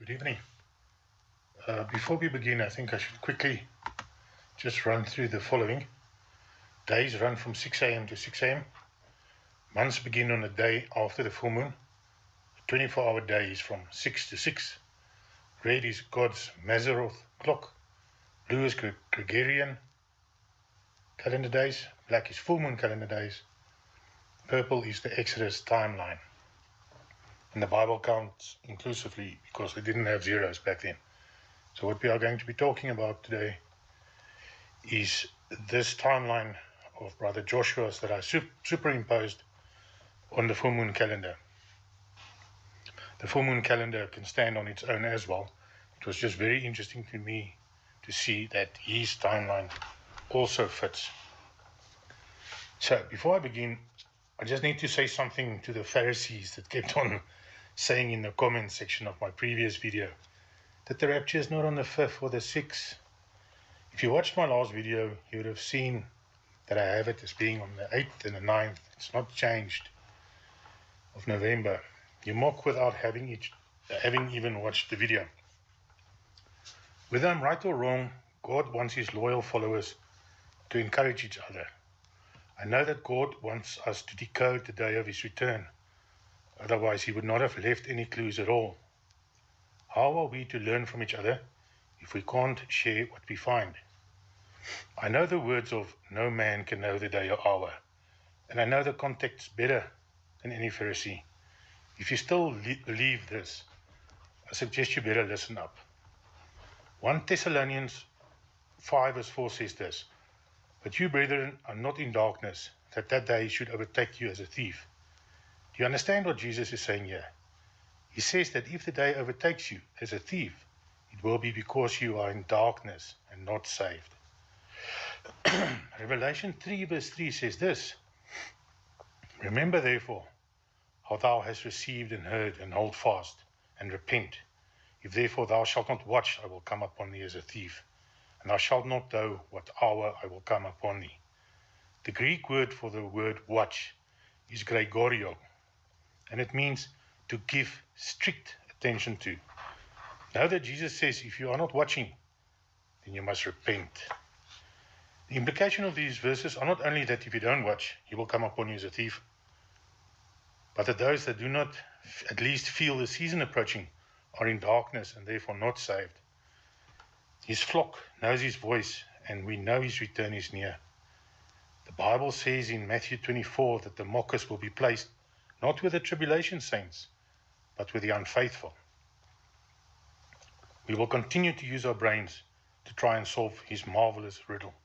Good evening. Before we begin, I think I should quickly just run through the following. Days run from 6 a.m. to 6 a.m. Months begin on the day after the full moon. 24-hour day is from 6 to 6. Red is God's Mazzaroth clock. Blue is Gregorian calendar days. Black is full moon calendar days. Purple is the Exodus timeline. And the Bible counts inclusively because they didn't have zeros back then. So what we are going to be talking about today is this timeline of Brother Joshua's that I superimposed on the full moon calendar. The full moon calendar can stand on its own as well. It was just very interesting to me to see that his timeline also fits. So before I begin, I just need to say something to the Pharisees that kept on saying in the comment section of my previous video that the rapture is not on the 5th or the 6th. If you watched my last video, you would have seen that I have it as being on the 8th and the 9th. It's not changed, of November. You mock without having even watched the video. Whether I'm right or wrong, God wants his loyal followers to encourage each other. I know that God wants us to decode the day of his return. Otherwise, he would not have left any clues at all. How are we to learn from each other if we can't share what we find? I know the words of no man can know the day or hour, and I know the context better than any Pharisee. If you still believe this, I suggest you better listen up. 1 Thessalonians 5 verse 4 says this, "But you, brethren, are not in darkness, that day should overtake you as a thief." Do you understand what Jesus is saying here? He says that if the day overtakes you as a thief, it will be because you are in darkness and not saved. Revelation 3 verse 3 says this, "Remember therefore how thou hast received and heard, and hold fast, and repent. If therefore thou shalt not watch, I will come upon thee as a thief, and thou shalt not know what hour I will come upon thee." The Greek word for the word watch is Gregorio, and it means to give strict attention to. Know that Jesus says if you are not watching, then you must repent. The implication of these verses are not only that if you don't watch, he will come upon you as a thief, but that those that do not at least feel the season approaching are in darkness and therefore not saved. His flock knows his voice, and we know his return is near. The Bible says in Matthew 24 that the mockers will be placed not with the tribulation saints, but with the unfaithful. We will continue to use our brains to try and solve his marvelous riddle.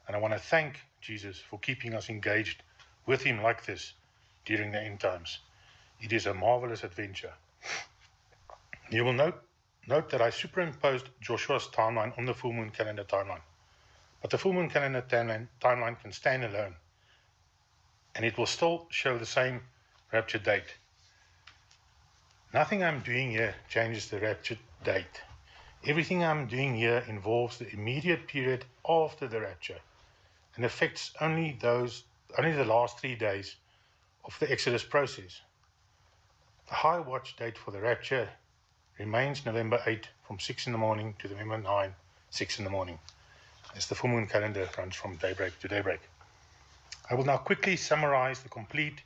And I want to thank Jesus for keeping us engaged with him like this during the end times. It is a marvelous adventure. You will note that I superimposed Joshua's timeline on the full moon calendar timeline. But the full moon calendar timeline can stand alone, and it will still show the same rapture date. Nothing I'm doing here changes the rapture date. Everything I'm doing here involves the immediate period after the rapture and affects only the last 3 days of the Exodus process. The high watch date for the rapture remains November 8 from 6 in the morning to November 9, 6 in the morning, as the full moon calendar runs from daybreak to daybreak. I will now quickly summarize the completed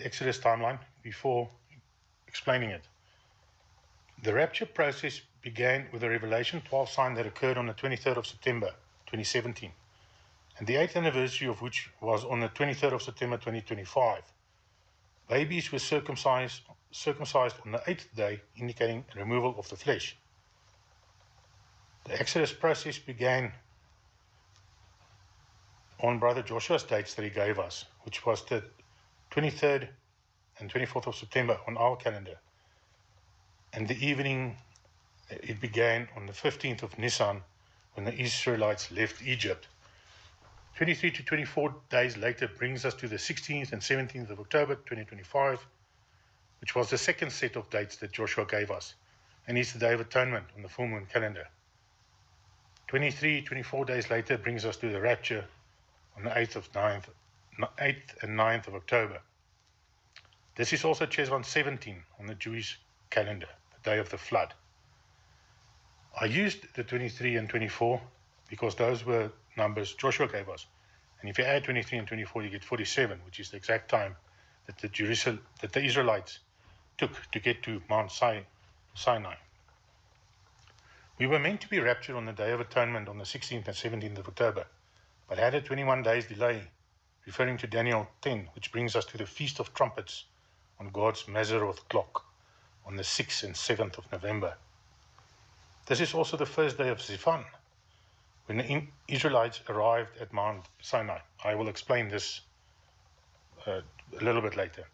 Exodus timeline before explaining it. The rapture process began with the Revelation 12 sign that occurred on the 23rd of September 2017, and the 8th anniversary of which was on the 23rd of September 2025. Babies were circumcised on the 8th day, indicating removal of the flesh. The Exodus process began on Brother Joshua's dates that he gave us, which was the 23rd and 24th of September on our calendar. And the evening, it began on the 15th of Nisan, when the Israelites left Egypt. 23 to 24 days later brings us to the 16th and 17th of October 2025, which was the second set of dates that Joshua gave us, and is the Day of Atonement on the full moon calendar. 24 days later brings us to the rapture on the 8th and 9th of October. This is also Cheshvan 17 on the Jewish calendar, the day of the flood. I used the 23 and 24 because those were numbers Joshua gave us. And if you add 23 and 24, you get 47, which is the exact time that the Israelites took to get to Mount Sinai. We were meant to be raptured on the Day of Atonement on the 16th and 17th of October, but had a 21 days delay, referring to Daniel 10, which brings us to the Feast of Trumpets on God's Mazzaroth clock on the 6th and 7th of November. This is also the first day of Zifan, when the Israelites arrived at Mount Sinai. I will explain this a little bit later.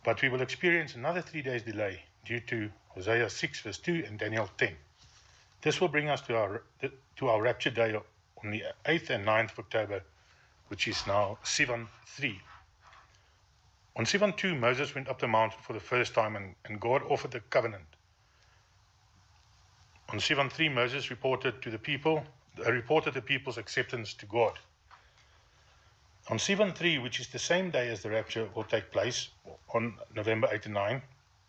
But we will experience another 3 days delay due to Hosea 6 verse 2 and Daniel 10. This will bring us to our rapture day on the 8th and 9th of October, which is now Sivan 3. On Sivan 2, Moses went up the mountain for the first time and God offered the covenant. On Sivan 3, Moses reported the people's acceptance to God. On Sivan 3, which is the same day as the rapture will take place, on November 8 and 9,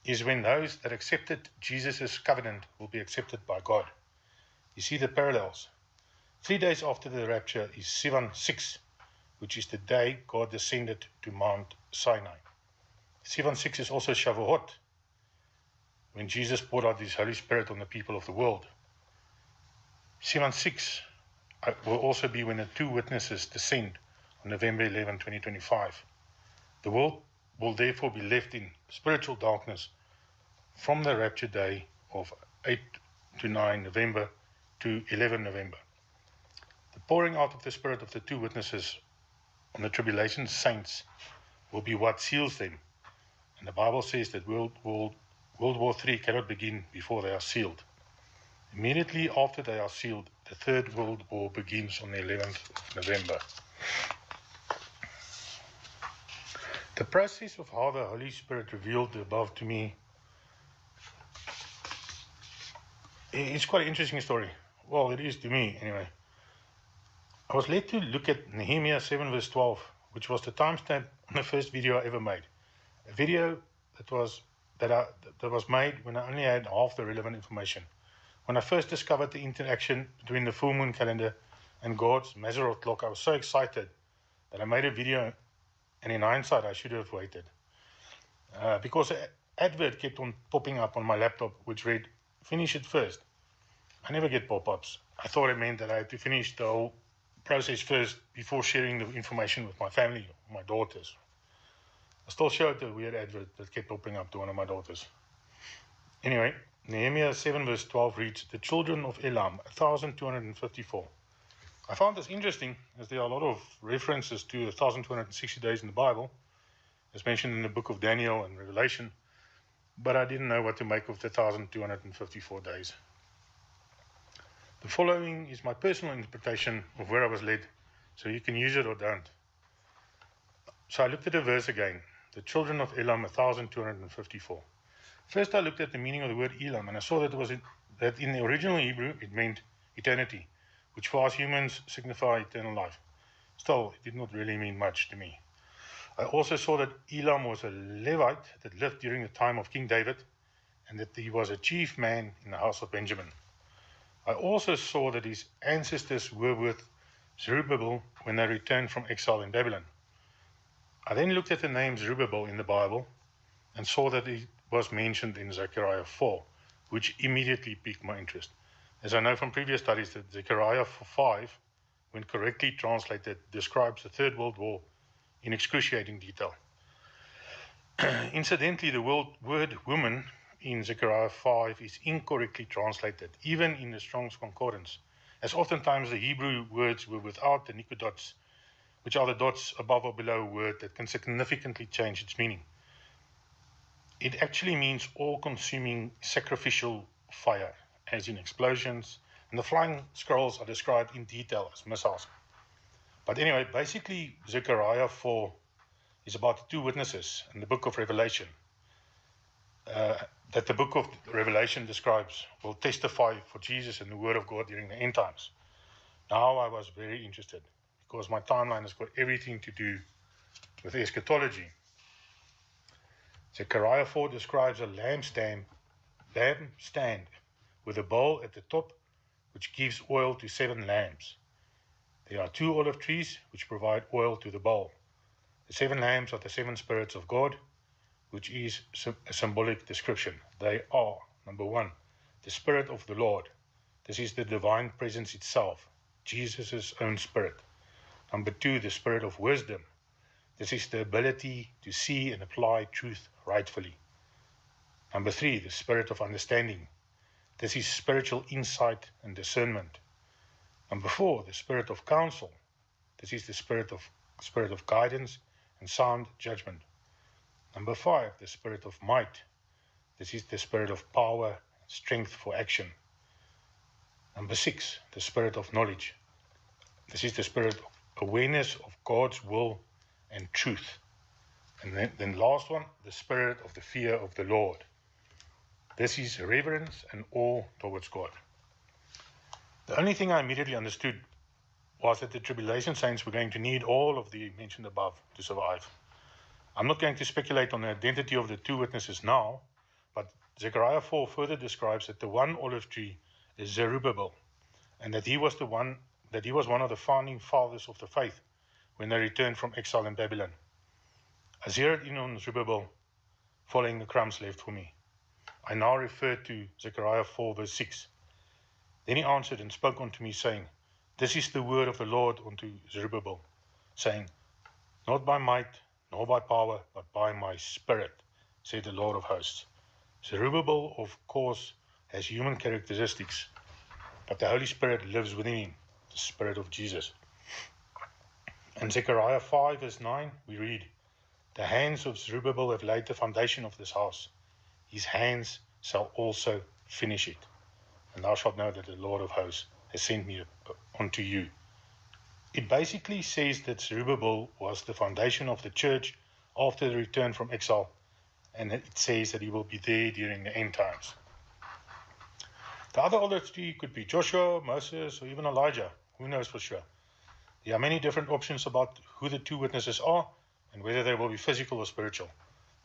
is when those that accepted Jesus' covenant will be accepted by God. You see the parallels. 3 days after the rapture is Sivan 6, which is the day God descended to Mount Sinai. Sivan 6 is also Shavuot, when Jesus poured out his Holy Spirit on the people of the world. Sivan 6 will also be when the 2 witnesses descend on November 11, 2025. The world will therefore be left in spiritual darkness from the rapture day of 8 to 9 November to 11 November. The pouring out of the Spirit of the 2 witnesses on the tribulation saints will be what seals them. And the Bible says that World War III cannot begin before they are sealed. Immediately after they are sealed, the Third World War begins on the 11th of November. The process of how the Holy Spirit revealed the above to me is quite an interesting story. Well, it is to me anyway. I was led to look at Nehemiah 7 verse 12, which was the timestamp on the first video I ever made. A video that was made when I only had half the relevant information. When I first discovered the interaction between the full moon calendar and God's Mazzaroth clock, I was so excited that I made a video, and in hindsight I should have waited. Because an advert kept on popping up on my laptop which read, "Finish it first." I never get pop-ups. I thought it meant that I had to finish the whole process first before sharing the information with my family, my daughters. I still showed the weird advert that kept popping up to one of my daughters. Anyway, Nehemiah 7 verse 12 reads, "The children of Elam, 1,254. I found this interesting as there are a lot of references to 1,260 days in the Bible, as mentioned in the book of Daniel and Revelation, but I didn't know what to make of the 1,254 days. The following is my personal interpretation of where I was led, so you can use it or don't. So I looked at the verse again, the children of Elam, 1,254. First I looked at the meaning of the word Elam, and I saw that in the original Hebrew it meant eternity, which for us humans signify eternal life. Still, it did not really mean much to me. I also saw that Elam was a Levite that lived during the time of King David, and that he was a chief man in the house of Benjamin. I also saw that his ancestors were with Zerubbabel when they returned from exile in Babylon. I then looked at the name Zerubbabel in the Bible and saw that it was mentioned in Zechariah 4, which immediately piqued my interest, as I know from previous studies that Zechariah 5, when correctly translated, describes the Third World War in excruciating detail. Incidentally, the word woman in Zechariah 5 is incorrectly translated, even in the Strong's Concordance, as oftentimes the Hebrew words were without the nikodots, which are the dots above or below a word that can significantly change its meaning. It actually means all-consuming sacrificial fire, as in explosions, and the flying scrolls are described in detail as missiles. But anyway, basically Zechariah 4 is about the 2 witnesses in the book of Revelation that the book of Revelation describes will testify for Jesus and the Word of God during the end times. Now I was very interested because my timeline has got everything to do with eschatology. Zechariah 4 describes a lampstand lampstand with a bowl at the top which gives oil to 7 lamps. There are 2 olive trees which provide oil to the bowl. The 7 lamps are the 7 spirits of God, which is a symbolic description. They are, number 1, the Spirit of the Lord. This is the divine presence itself, Jesus' own Spirit. Number 2, the Spirit of wisdom. This is the ability to see and apply truth rightfully. Number 3, the Spirit of understanding. This is spiritual insight and discernment. Number 4, the Spirit of counsel. This is the spirit of guidance and sound judgment. Number 5, the Spirit of might. This is the spirit of power and strength for action. Number 6, the Spirit of knowledge. This is the spirit of awareness of God's will and truth. And then last one, the Spirit of the fear of the Lord. This is reverence and awe towards God. The only thing I immediately understood was that the tribulation saints were going to need all of the mentioned above to survive. I'm not going to speculate on the identity of the 2 witnesses now, but Zechariah 4 further describes that the one olive tree is Zerubbabel, and that he was one of the founding fathers of the faith when they returned from exile in Babylon. I zeroed in on Zerubbabel following the crumbs left for me. I now refer to Zechariah 4 verse 6. Then he answered and spoke unto me, saying, This is the word of the Lord unto Zerubbabel, saying, Not by might, nor by power, but by my Spirit, said the Lord of hosts. Zerubbabel, of course, has human characteristics, but the Holy Spirit lives within him, the Spirit of Jesus. In Zechariah 5 verse 9, we read, The hands of Zerubbabel have laid the foundation of this house. His hands shall also finish it. And thou shalt know that the Lord of hosts has sent me unto you. It basically says that Zerubbabel was the foundation of the church after the return from exile, and it says that he will be there during the end times. The other olive tree could be Joshua, Moses, or even Elijah. Who knows for sure? There are many different options about who the 2 witnesses are and whether they will be physical or spiritual.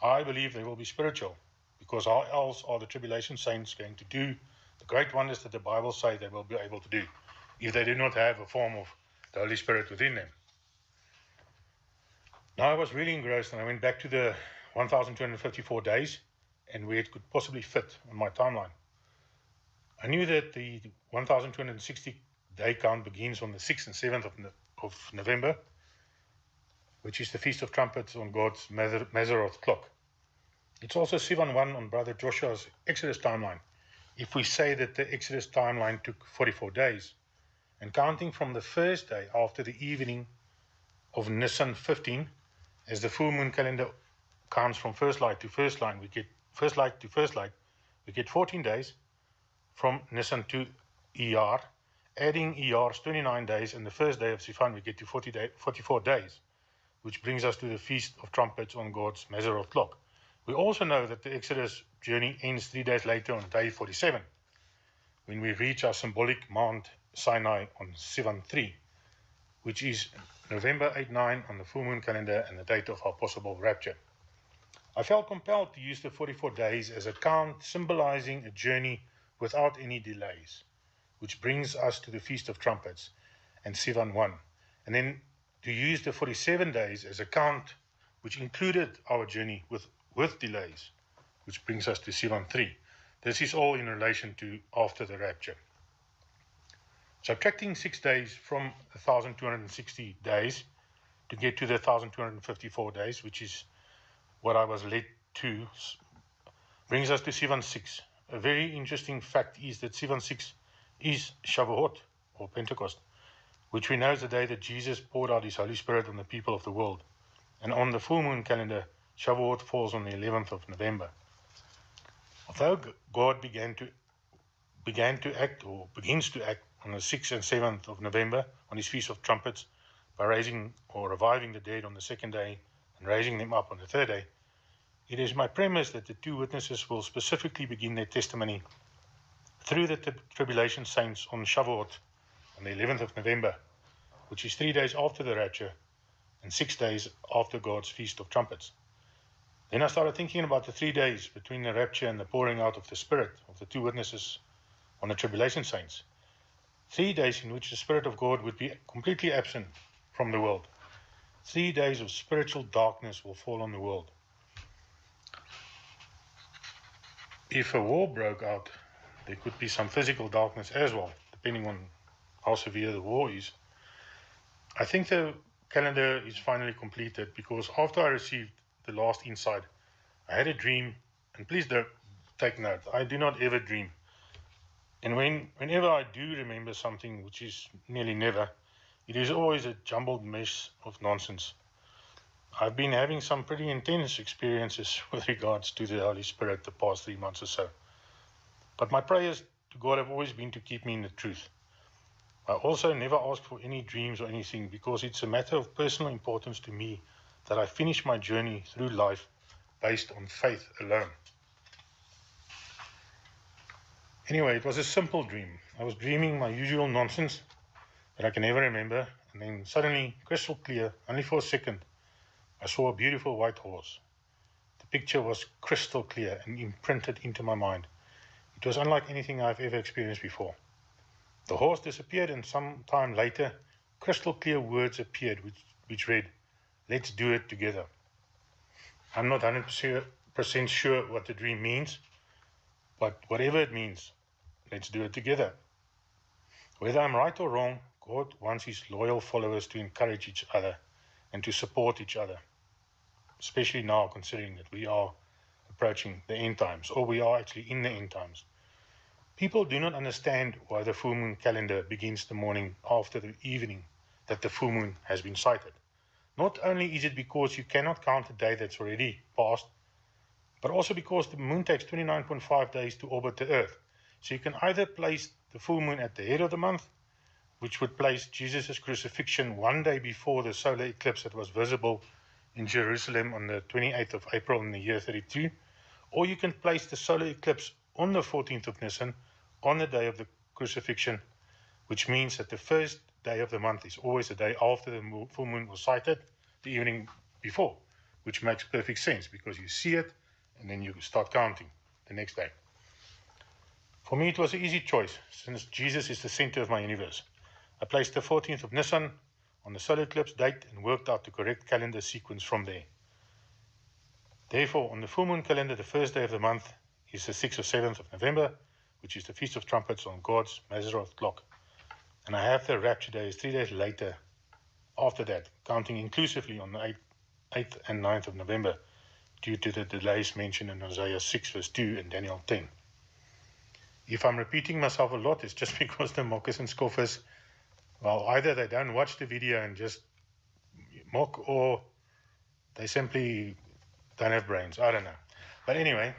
I believe they will be spiritual, because how else are the tribulation saints going to do the great wonders that the Bible say they will be able to do if they do not have a form of the Holy Spirit within them? Now I was really engrossed, and I went back to the 1,254 days and where it could possibly fit on my timeline. I knew that the 1,260 day count begins on the 6th and 7th of November, which is the Feast of Trumpets on God's Mazaroth clock. It's also Sivan 1 on Brother Joshua's Exodus timeline, if we say that the Exodus timeline took 44 days, and counting from the first day after the evening of Nisan 15, as the full moon calendar counts from first light to first light, we get 14 days from Nisan to ER, adding ER's 29 days, and the first day of Sivan we get to 44 days, which brings us to the Feast of Trumpets on God's Mazaroth clock. We also know that the Exodus journey ends 3 days later on day 47, when we reach our symbolic Mount Sinai on Sivan 3, which is November 8-9 on the full moon calendar and the date of our possible rapture. I felt compelled to use the 44 days as a count symbolizing a journey without any delays, which brings us to the Feast of Trumpets and Sivan 1, and then to use the 47 days as a count which included our journey with delays, which brings us to Sivan 3. This is all in relation to after the rapture. Subtracting 6 days from 1,260 days to get to the 1,254 days, which is what I was led to, brings us to Sivan 6. A very interesting fact is that Sivan 6 is Shavuot, or Pentecost, which we know is the day that Jesus poured out his Holy Spirit on the people of the world. And on the full moon calendar, Shavuot falls on the 11th of November. Although God begins to act on the 6th and 7th of November on his Feast of Trumpets by raising or reviving the dead on the 2nd day and raising them up on the 3rd day, it is my premise that the 2 witnesses will specifically begin their testimony through the tribulation saints on Shavuot on the 11th of November, which is 3 days after the rapture and 6 days after God's Feast of Trumpets. Then I started thinking about the 3 days between the rapture and the pouring out of the Spirit of the 2 witnesses on the tribulation saints. 3 days in which the Spirit of God would be completely absent from the world. 3 days of spiritual darkness will fall on the world. If a war broke out, there could be some physical darkness as well, depending on how severe the war is. I think the calendar is finally completed because after I received the last insight, I had a dream, and please don't take note, I do not ever dream. And whenever I do remember something, which is nearly never, it is always a jumbled mess of nonsense. I've been having some pretty intense experiences with regards to the Holy Spirit the past 3 months or so. But my prayers to God have always been to keep me in the truth. I also never ask for any dreams or anything because it's a matter of personal importance to me that I finish my journey through life based on faith alone. Anyway, it was a simple dream. I was dreaming my usual nonsense that I can never remember, and then suddenly, crystal clear, only for a second, I saw a beautiful white horse. The picture was crystal clear and imprinted into my mind. It was unlike anything I've ever experienced before. The horse disappeared, and some time later, crystal clear words appeared which read, "Let's do it together." I'm not 100% sure what the dream means, but whatever it means, let's do it together. Whether I'm right or wrong, God wants his loyal followers to encourage each other and to support each other, especially now considering that we are approaching the end times, or we are actually in the end times. People do not understand why the full moon calendar begins the morning after the evening that the full moon has been sighted. Not only is it because you cannot count a day that's already passed, but also because the moon takes 29.5 days to orbit the Earth. So you can either place the full moon at the head of the month, which would place Jesus' crucifixion 1 day before the solar eclipse that was visible in Jerusalem on the 28th of April in the year 32, or you can place the solar eclipse on the 14th of Nisan, on the day of the crucifixion, which means that the first day of the month is always the day after the full moon was sighted, the evening before, which makes perfect sense because you see it and then you start counting the next day. For me, it was an easy choice since Jesus is the center of my universe. I placed the 14th of Nisan on the solar eclipse date and worked out the correct calendar sequence from there. Therefore, on the full moon calendar, the first day of the month is the 6th or 7th of November, which is the Feast of Trumpets on God's Mazzaroth clock. And I have the rapture day is 3 days later after that, counting inclusively on the 8th and 9th of November, due to the delays mentioned in Isaiah 6 verse 2 and Daniel 10. If I'm repeating myself a lot, it's just because the mockers and scoffers, well, either they don't watch the video and just mock, or they simply don't have brains. I don't know. But anyway,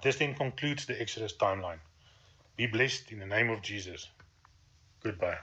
this then concludes the Exodus timeline. Be blessed in the name of Jesus. Goodbye.